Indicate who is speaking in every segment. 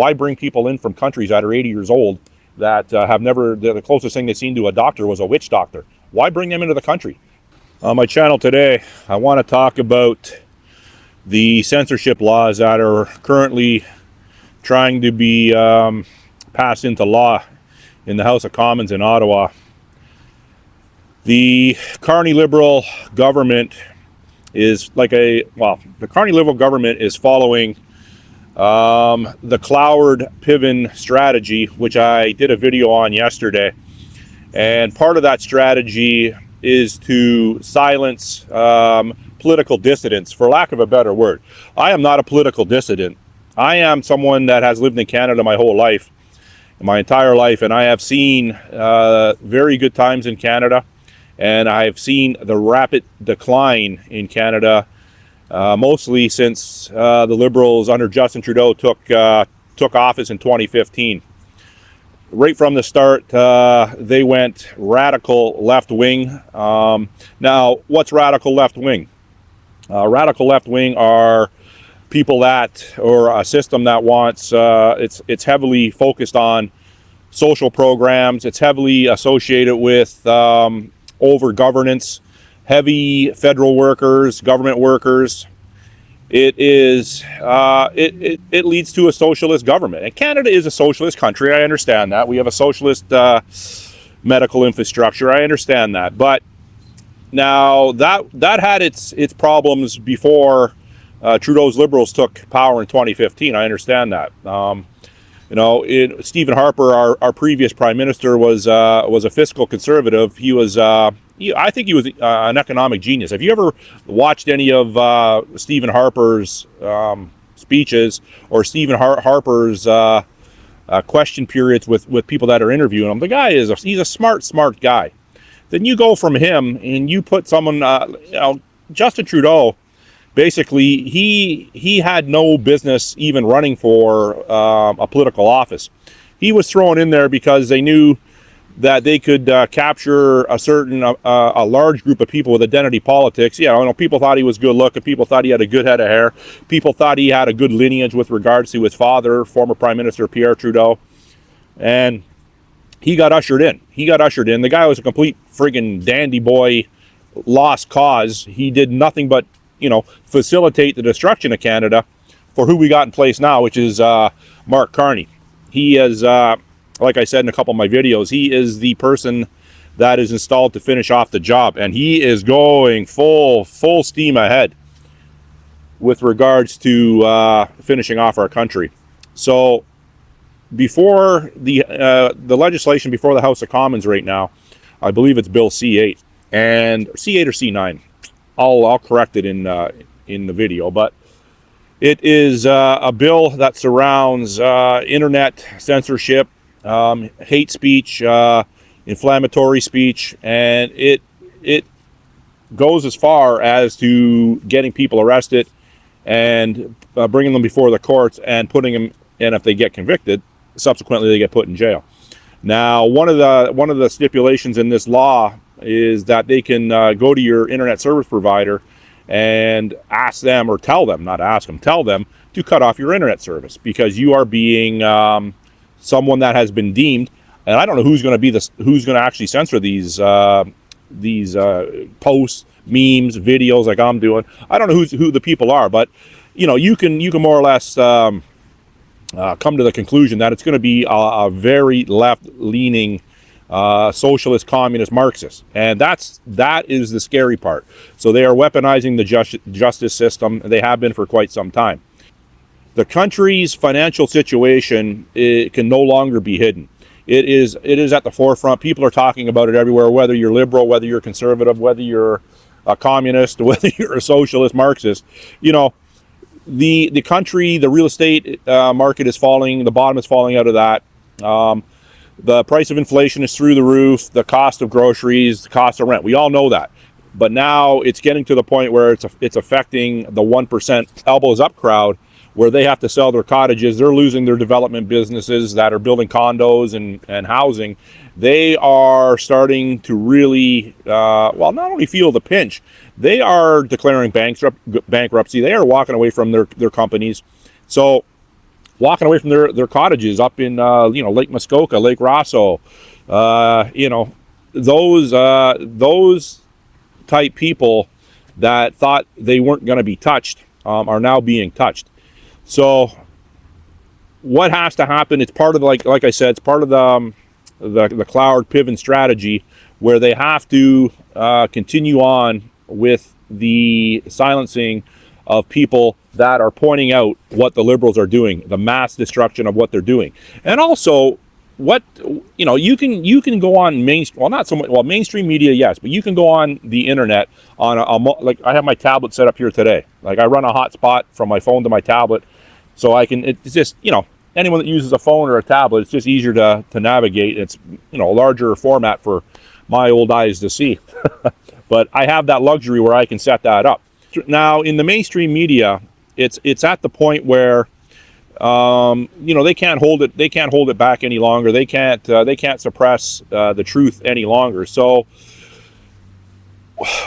Speaker 1: Why bring people in from countries that are 80 years old that have never, the closest thing they've seen to a doctor was a witch doctor? Why bring them into the country? On my channel today, I want to talk about the censorship laws that are currently trying to be passed into law in the House of Commons in Ottawa. The Carney Liberal government is the Carney Liberal government is following the Cloward-Piven strategy, which I did a video on yesterday. And part of that strategy is to silence political dissidents, for lack of a better word. I am not a political dissident. I am someone that has lived in Canada my whole life, my entire life, and I have seen very good times in Canada. And I've seen the rapid decline in Canada, mostly since the Liberals under Justin Trudeau took office in 2015. Right from the start, they went radical left-wing. Now, what's radical left-wing? Radical left-wing are people that, or a system that wants, it's heavily focused on social programs. It's heavily associated with over governance, heavy federal workers, government workers. It is it leads to a socialist government, and Canada is a socialist country. I understand that. We have a socialist medical infrastructure. I understand that, but now that had its problems before Trudeau's Liberals took power in 2015. I understand that. Stephen Harper, our previous prime minister, was a fiscal conservative. He was, I think he was an economic genius. Have you ever watched any of Stephen Harper's speeches or Stephen Harper's question periods with people that are interviewing him? The guy he's a smart guy. Then you go from him and you put someone, Justin Trudeau. Basically, he had no business even running for a political office. He was thrown in there because they knew that they could capture a large group of people with identity politics. People thought he was good looking. People thought he had a good head of hair. People thought he had a good lineage with regards to his father, former Prime Minister Pierre Trudeau. And he got ushered in. The guy was a complete friggin' dandy boy, lost cause. He did nothing but facilitate the destruction of Canada for who we got in place now, which is Mark Carney. He is, like I said in a couple of my videos, he is the person that is installed to finish off the job, and he is going full steam ahead with regards to finishing off our country. So before the legislation before the House of Commons right now, I believe it's Bill C8 or C9. I'll correct it in the video, but it is a bill that surrounds internet censorship, hate speech, inflammatory speech, and it goes as far as to getting people arrested and bringing them before the courts and putting them, and if they get convicted, subsequently they get put in jail. Now, one of the stipulations in this law is that they can go to your internet service provider and ask them, or tell them, not ask them, tell them to cut off your internet service because you are being someone that has been deemed, and I don't know who's going to actually censor these posts, memes, videos like I'm doing. I don't know who the people are, but you can more or less come to the conclusion that it's going to be a very left-leaning socialist, communist, Marxist, and that is the scary part. So they are weaponizing the justice system. They have been for quite some time. The country's financial situation, it can no longer be hidden. It is at the forefront. People are talking about it everywhere. Whether you're liberal, whether you're conservative, whether you're a communist, whether you're a socialist, Marxist, the country, the real estate market is falling. The bottom is falling out of that. The price of inflation is through the roof, the cost of groceries, the cost of rent. We all know that. But now it's getting to the point where it's affecting the 1% elbows up crowd, where they have to sell their cottages. They're losing their development businesses that are building condos and housing. They are starting to really, not only feel the pinch, they are declaring bankruptcy. They are walking away from their companies. So walking away from their cottages up in Lake Muskoka, Lake Rosso. Those type people that thought they weren't going to be touched are now being touched. So what has to happen? It's part of like I said, it's part of the Cloward Piven strategy, where they have to continue on with the silencing of people that are pointing out what the Liberals are doing, the mass destruction of what they're doing. And also, you can go on mainstream media, yes, but you can go on the internet on like I have my tablet set up here today. Like I run a hotspot from my phone to my tablet, so it's just, anyone that uses a phone or a tablet, it's just easier to navigate. It's, a larger format for my old eyes to see. But I have that luxury where I can set that up. Now, in the mainstream media, it's at the point where they can't hold it back any longer. They can't suppress the truth any longer. So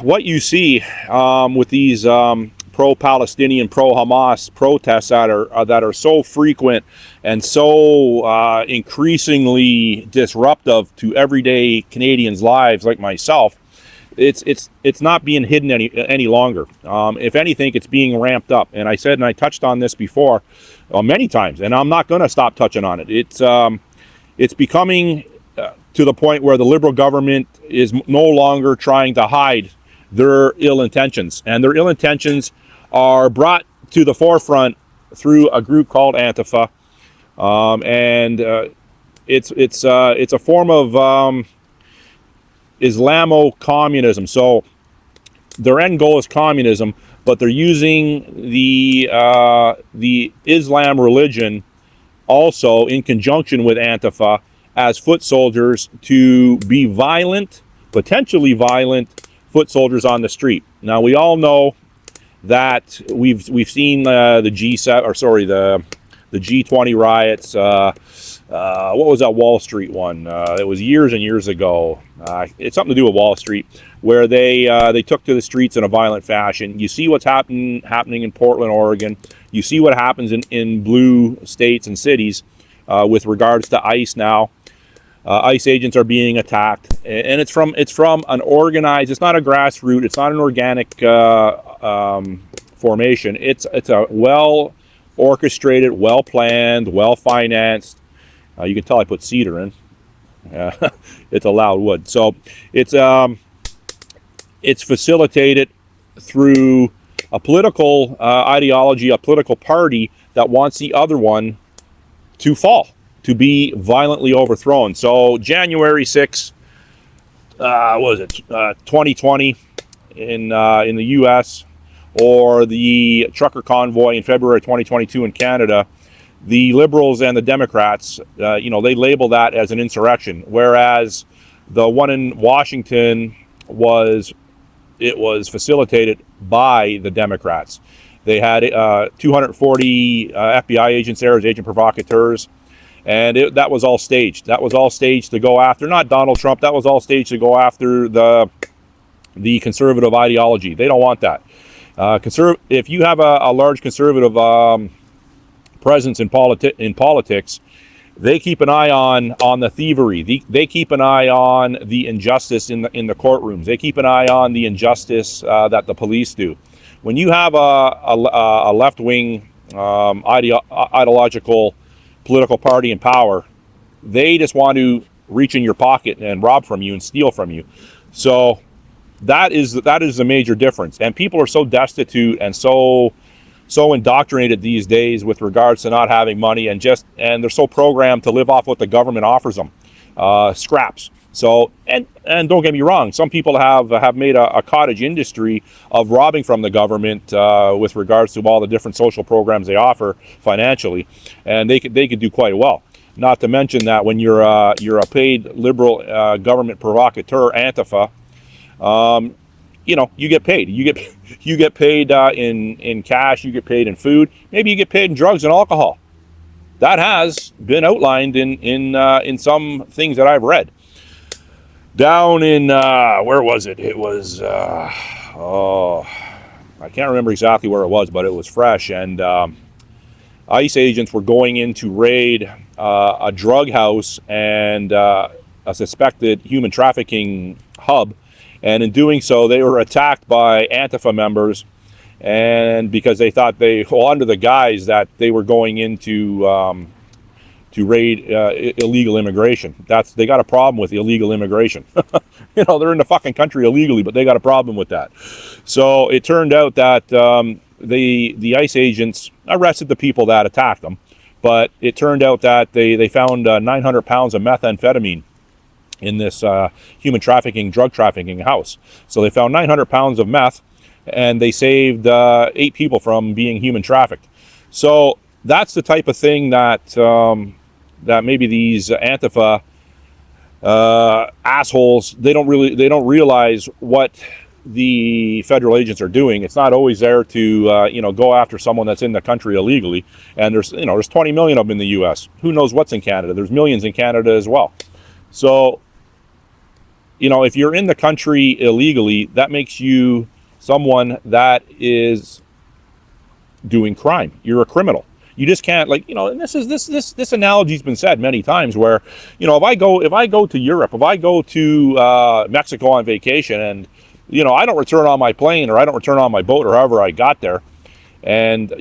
Speaker 1: what you see with these pro-Palestinian, pro-Hamas protests that are so frequent and so increasingly disruptive to everyday Canadians' lives, like myself, it's not being hidden any longer. If anything, it's being ramped up. And I said, and I touched on this before many times, and I'm not going to stop touching on it. It's becoming to the point where the Liberal government is no longer trying to hide their ill intentions, and their ill intentions are brought to the forefront through a group called Antifa, and it's a form of Islamo-communism. So their end goal is communism, but they're using the Islam religion also in conjunction with Antifa as foot soldiers to be violent, potentially violent foot soldiers on the street. Now we all know that we've seen the G20 riots. What was that Wall Street one? It was years and years ago. It's something to do with Wall Street, where they took to the streets in a violent fashion. You see what's happening in Portland, Oregon. You see what happens in blue states and cities with regards to ICE now. ICE agents are being attacked, and it's from an organized. It's not a grassroots. It's not an organic formation. It's a well orchestrated, well planned, well financed. You can tell I put cedar in. It's a loud wood. So it's facilitated through a political ideology, a political party that wants the other one to fall, to be violently overthrown. So January 6th, 2020 in the U.S., or the trucker convoy in February 2022 in Canada, the Liberals and the Democrats, they label that as an insurrection, whereas the one in Washington was facilitated by the Democrats. They had 240 FBI agents there as agent provocateurs, and that was all staged. That was all staged to go after, not Donald Trump, that was all staged to go after the conservative ideology. They don't want that. If you have a large conservative presence in politics, they keep an eye on the thievery. They keep an eye on the injustice in the courtrooms. They keep an eye on the injustice that the police do. When you have a left-wing ideological political party in power, they just want to reach in your pocket and rob from you and steal from you. So that is the major difference. And people are so destitute and so indoctrinated these days with regards to not having money, and they're so programmed to live off what the government offers them, scraps. So and don't get me wrong, some people have made a cottage industry of robbing from the government with regards to all the different social programs they offer financially, and they could do quite well. Not to mention that when you're a paid Liberal government provocateur, Antifa, you get paid. You get paid in cash. You get paid in food. Maybe you get paid in drugs and alcohol. That has been outlined in some things that I've read. Down in where was it? It was I can't remember exactly where it was, but it was fresh. And ICE agents were going in to raid a drug house and a suspected human trafficking hub. And in doing so, they were attacked by Antifa members, and because they thought under the guise that they were going into to raid illegal immigration. They got a problem with illegal immigration. They're in the fucking country illegally, but they got a problem with that. So it turned out that the ICE agents arrested the people that attacked them, but it turned out that they found 900 pounds of methamphetamine in this human trafficking, drug trafficking house. So they found 900 pounds of meth, and they saved 8 people from being human trafficked. So that's the type of thing that that maybe these Antifa assholes, they don't realize what the federal agents are doing. It's not always there to go after someone that's in the country illegally. And there's 20 million of them in the U.S. Who knows what's in Canada? There's millions in Canada as well. So if you're in the country illegally, that makes you someone that is doing crime. You're a criminal. You just can't, and this analogy's been said many times where, if I go to Europe, if I go to Mexico on vacation, and I don't return on my plane, or I don't return on my boat, or however I got there, and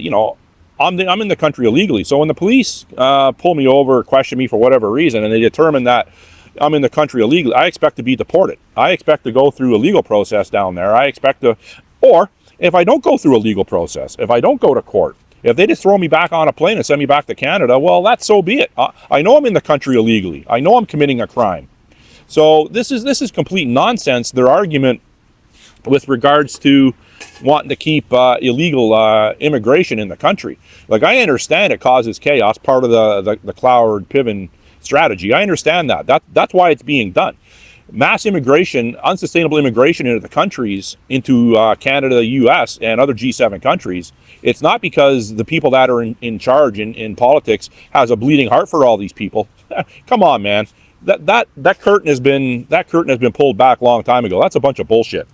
Speaker 1: I'm in the country illegally. So when the police pull me over, question me for whatever reason, and they determine that I'm in the country illegally, I expect to be deported. I expect to go through a legal process down there. Or if I don't go through a legal process, if I don't go to court, if they just throw me back on a plane and send me back to Canada, well, that's so be it. I know I'm in the country illegally. I know I'm committing a crime. So this is complete nonsense. Their argument with regards to wanting to keep illegal immigration in the country. I understand it causes chaos, part of the Cloward-Piven strategy. I understand that. That's why it's being done. Mass immigration, unsustainable immigration into the countries, into Canada, the U.S., and other G7 countries, it's not because the people that are in charge in politics has a bleeding heart for all these people. Come on, man. That curtain has been pulled back a long time ago. That's a bunch of bullshit.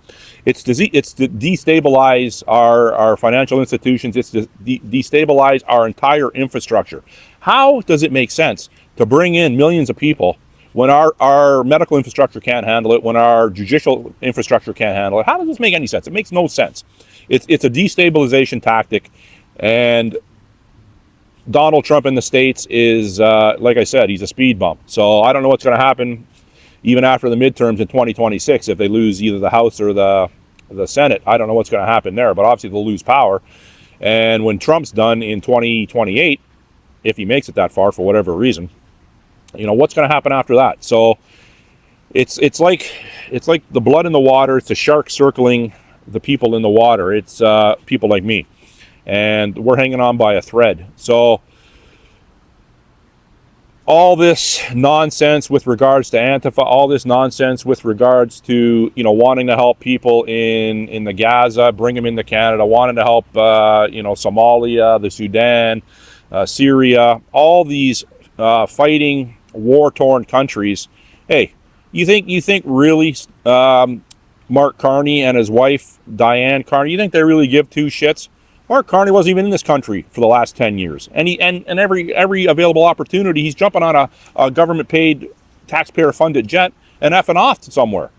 Speaker 1: It's to destabilize our financial institutions. It's to destabilize our entire infrastructure. How does it make sense to bring in millions of people when our medical infrastructure can't handle it, when our judicial infrastructure can't handle it? How does this make any sense? It makes no sense. It's a destabilization tactic, and Donald Trump in the States is, like I said, he's a speed bump. So I don't know what's going to happen even after the midterms in 2026 if they lose either the House or the Senate. I don't know what's going to happen there, but obviously they'll lose power. And when Trump's done in 2028, if he makes it that far for whatever reason, what's going to happen after that? So it's like the blood in the water. It's a shark circling the people in the water. It's people like me, and we're hanging on by a thread. So all this nonsense with regards to Antifa, all this nonsense with regards to wanting to help people in the Gaza, bring them into Canada, wanting to help Somalia, the Sudan, Syria, all these fighting war-torn countries. Hey, you think really Mark Carney and his wife Diane Carney, you think they really give two shits? Mark Carney wasn't even in this country for the last 10 years, and every available opportunity, he's jumping on a government-paid, taxpayer-funded jet and effing off to somewhere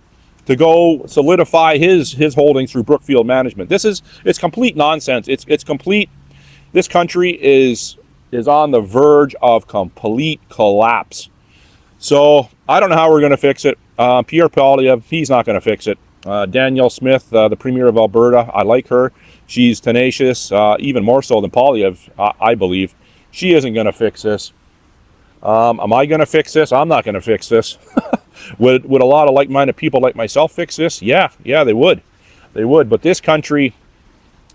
Speaker 1: to go solidify his holdings through Brookfield Management. It's complete nonsense. It's complete. This country is on the verge of complete collapse. So I don't know how we're going to fix it. Pierre Poilievre, he's not going to fix it. Danielle Smith, the Premier of Alberta, I like her. She's tenacious, even more so than Poilievre, I believe. She isn't going to fix this. Am I going to fix this? I'm not going to fix this. Would a lot of like-minded people like myself fix this? Yeah, they would. They would. But this country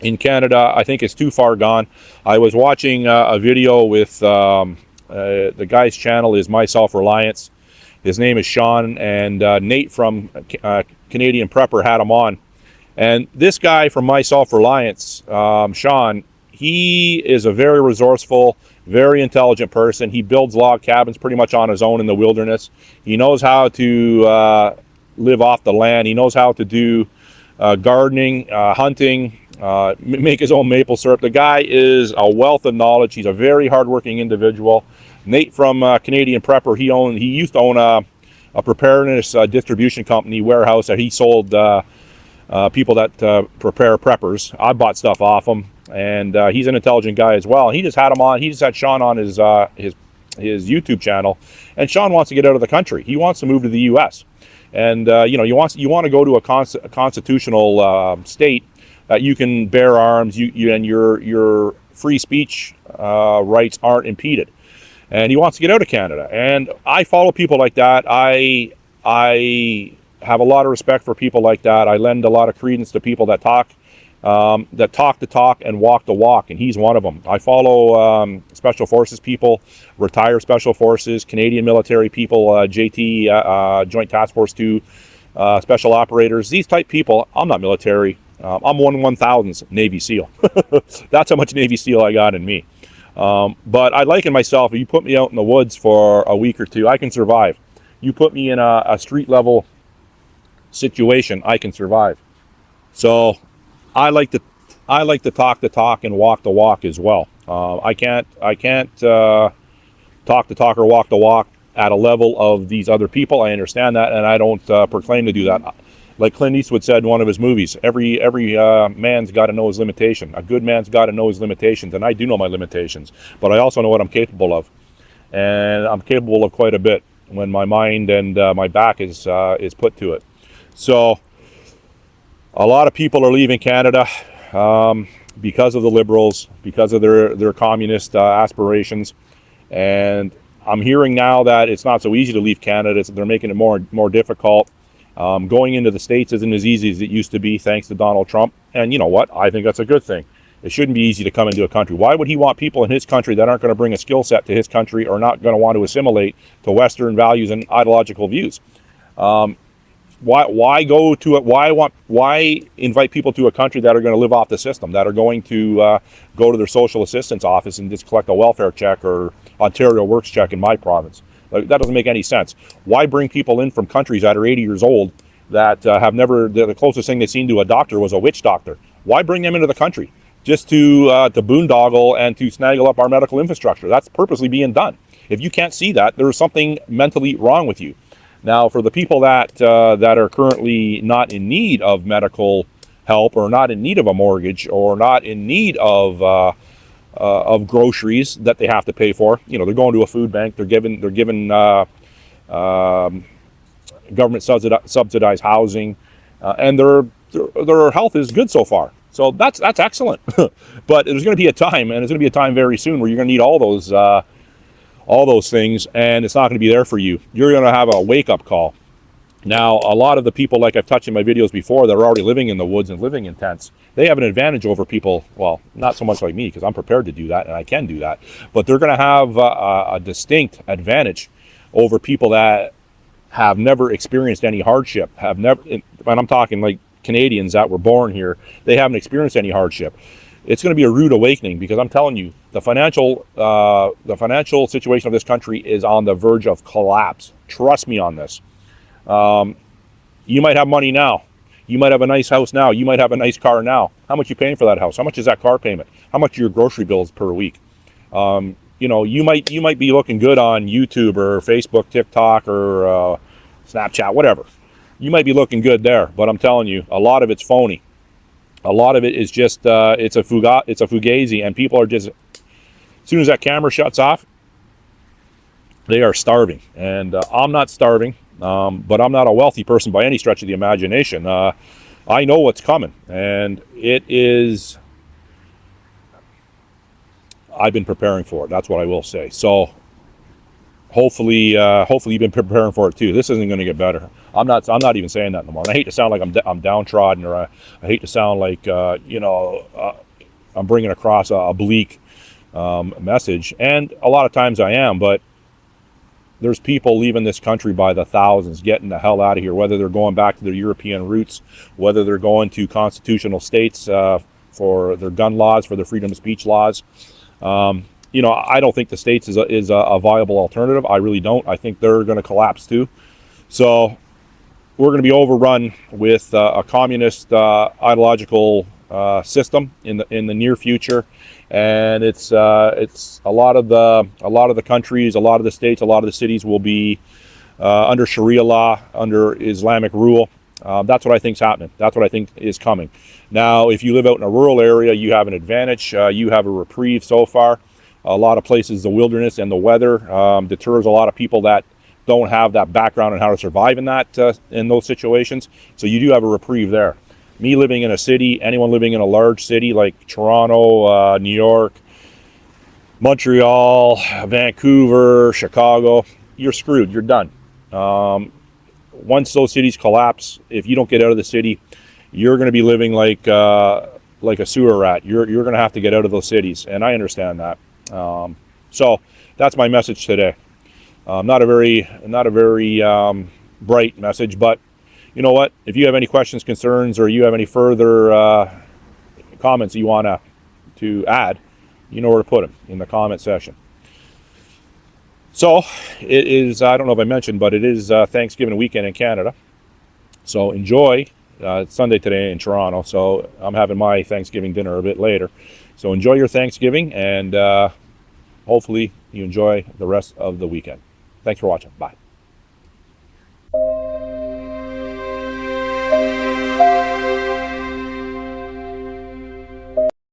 Speaker 1: in Canada, I think, is too far gone. I was watching a video with the guy's channel is My Self-Reliance. His name is Sean, and Nate from Canadian Prepper had him on. And this guy from My Self-Reliance, Sean, he is a very resourceful, very intelligent person. He builds log cabins pretty much on his own in the wilderness. He knows how to live off the land. He knows how to do gardening, hunting, make his own maple syrup. The guy is a wealth of knowledge. He's a very hardworking individual. Nate from Canadian Prepper, he used to own a preparedness distribution company warehouse that he sold people that prepare preppers. I bought stuff off him, and he's an intelligent guy as well. And he just had him on. He just had Sean on his YouTube channel, and Sean wants to get out of the country. He wants to move to the U.S. And you want to go to a constitutional state that you can bear arms, and your free speech rights aren't impeded. And he wants to get out of Canada. And I follow people like that. I have a lot of respect for people like that. I lend a lot of credence to people that talk the talk and walk the walk, and he's one of them. I follow Special Forces people, retired Special Forces, Canadian military people, JT, Joint Task Force 2, Special Operators, these type people. I'm not military. I'm 1/1000th Navy SEAL. That's how much Navy SEAL I got in me. But I liken myself, if you put me out in the woods for a week or two, I can survive. You put me in a street level situation, I can survive. So I like to talk the talk and walk the walk as well. I can't talk the talk or walk the walk at a level of these other people. I understand that, and I don't proclaim to do that. Like Clint Eastwood said in one of his movies, every man's got to know his limitation. A good man's got to know his limitations, and I do know my limitations, but I also know what I'm capable of, and I'm capable of quite a bit when my mind and my back is put to it. So a lot of people are leaving Canada because of the Liberals, because of their communist aspirations, and I'm hearing now that it's not so easy to leave Canada. They're making it more difficult. Going into the States isn't as easy as it used to be, thanks to Donald Trump. And you know what? I think that's a good thing. It shouldn't be easy to come into a country. Why would he want people in his country that aren't going to bring a skill set to his country or not going to want to assimilate to Western values and ideological views? Why go to it? Why invite people to a country that are going to live off the system, that are going to go to their social assistance office and just collect a welfare check or Ontario Works check in my province? That doesn't make any sense. Why bring people in from countries that are 80 years old that have never, the closest thing they've seen to a doctor was a witch doctor? Why bring them into the country? Just to boondoggle and to snaggle up our medical infrastructure. That's purposely being done. If you can't see that, there's something mentally wrong with you. Now, for the people that are currently not in need of medical help, or not in need of a mortgage, or not in need of groceries that they have to pay for, they're going to a food bank. They're given government subsidized housing, and their health is good so far. So that's excellent. But there's going to be a time, and it's going to be a time very soon, where you're going to need all those things, and it's not going to be there for you. You're going to have a wake-up call. Now, a lot of the people, like I've touched in my videos before, that are already living in the woods and living in tents, they have an advantage over people, well, not so much like me, because I'm prepared to do that, and I can do that, but they're going to have a distinct advantage over people that have never experienced any hardship, and I'm talking like Canadians that were born here, they haven't experienced any hardship. It's going to be a rude awakening, because I'm telling you, the financial situation of this country is on the verge of collapse. Trust me on this. You might have money now. You might have a nice house now. You might have a nice car now. How much are you paying for that house? How much is that car payment? How much are your grocery bills per week? You might be looking good on YouTube or Facebook, TikTok, or Snapchat, whatever. You might be looking good there, but I'm telling you, a lot of it's phony. A lot of it is just it's a fugazi, and people are just, as soon as that camera shuts off, they are starving. And I'm not starving, but I'm not a wealthy person by any stretch of the imagination. I know what's coming, and it is. I've been preparing for it. That's what I will say. So hopefully you've been preparing for it too. This isn't going to get better. I'm not even saying that anymore. And I hate to sound like I'm downtrodden, or I hate to sound like I'm bringing across a bleak message. And a lot of times I am, but there's people leaving this country by the thousands, getting the hell out of here, whether they're going back to their European roots, whether they're going to constitutional states for their gun laws, for their freedom of speech laws. I don't think the States is a viable alternative. I really don't. I think they're going to collapse too. So we're going to be overrun with a communist ideological system in the near future, and it's a lot of the countries, a lot of the states, a lot of the cities will be under Sharia law, under Islamic rule. That's what I think is happening. That's what I think is coming. Now, if you live out in a rural area, you have an advantage. You have a reprieve so far. A lot of places, the wilderness and the weather deters a lot of people that don't have that background on how to survive in those situations. So you do have a reprieve there. Me living in a city, anyone living in a large city like Toronto, New York, Montreal, Vancouver, Chicago, you're screwed. You're done. Once those cities collapse, if you don't get out of the city, you're going to be living like a sewer rat. You're going to have to get out of those cities, and I understand that. So that's my message today. Not a very bright message, but you know what? If you have any questions, concerns, or you have any further comments you want to add, you know where to put them in the comment section. So it is, I don't know if I mentioned, but it is Thanksgiving weekend in Canada. So enjoy. It's Sunday today in Toronto, so I'm having my Thanksgiving dinner a bit later. So enjoy your Thanksgiving, and hopefully you enjoy the rest of the weekend. Thanks for watching. Bye.